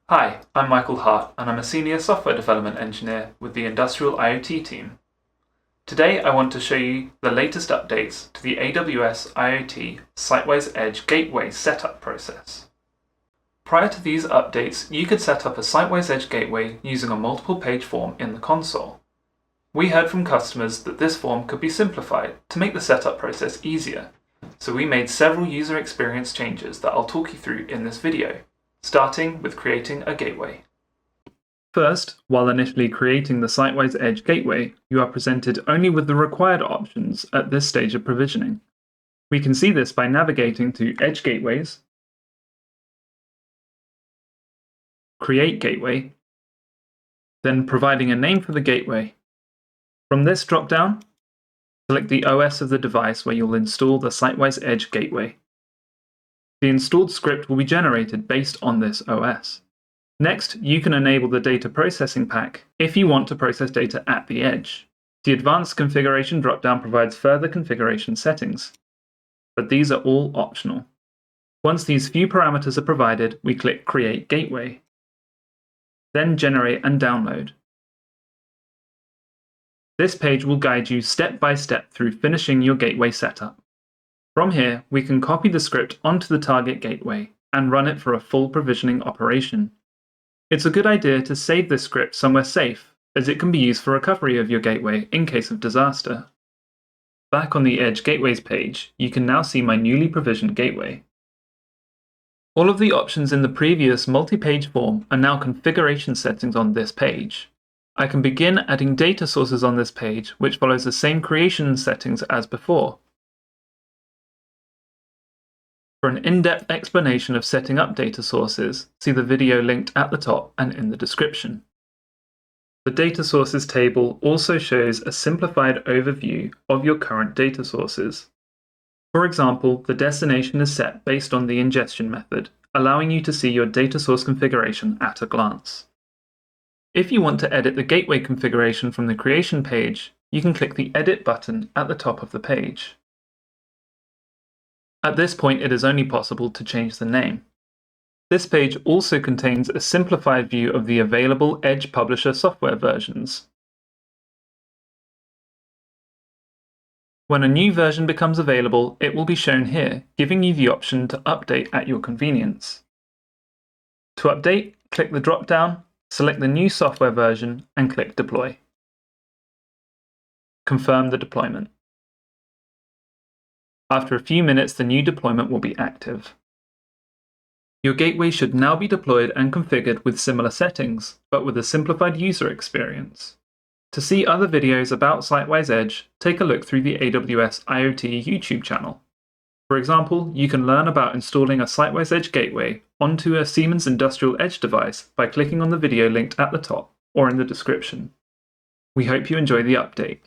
Hi, I'm Michael Hart and I'm a Senior Software Development Engineer with the Industrial IoT team. Today I want to show you the latest updates to the AWS IoT SiteWise Edge Gateway setup process. Prior to these updates, you could set up a SiteWise Edge Gateway using a multiple-page form in the console. We heard from customers that this form could be simplified to make the setup process easier, so we made several user experience changes that I'll talk you through in this video, starting with creating a gateway. First, while initially creating the SiteWise Edge Gateway, you are presented only with the required options at this stage of provisioning. We can see this by navigating to Edge Gateways, Create Gateway, then providing a name for the gateway. From this drop-down, select the OS of the device where you'll install the SiteWise Edge Gateway. The installed script will be generated based on this OS. Next, you can enable the data processing pack if you want to process data at the edge. The advanced configuration dropdown provides further configuration settings, but these are all optional. Once these few parameters are provided, we click Create Gateway, then Generate and Download. This page will guide you step by step through finishing your gateway setup. From here, we can copy the script onto the target gateway and run it for a full provisioning operation. It's a good idea to save this script somewhere safe, as it can be used for recovery of your gateway in case of disaster. Back on the Edge Gateways page, you can now see my newly provisioned gateway. All of the options in the previous multi-page form are now configuration settings on this page. I can begin adding data sources on this page, which follows the same creation settings as before. For an in-depth explanation of setting up data sources, see the video linked at the top and in the description. The Data Sources table also shows a simplified overview of your current data sources. For example, the destination is set based on the ingestion method, allowing you to see your data source configuration at a glance. If you want to edit the gateway configuration from the creation page, you can click the Edit button at the top of the page. At this point, it is only possible to change the name. This page also contains a simplified view of the available Edge Publisher software versions. When a new version becomes available, it will be shown here, giving you the option to update at your convenience. To update, click the drop-down, select the new software version, and click Deploy. Confirm the deployment. After a few minutes, the new deployment will be active. Your gateway should now be deployed and configured with similar settings, but with a simplified user experience. To see other videos about SiteWise Edge, take a look through the AWS IoT YouTube channel. For example, you can learn about installing a SiteWise Edge gateway onto a Siemens Industrial Edge device by clicking on the video linked at the top or in the description. We hope you enjoy the update.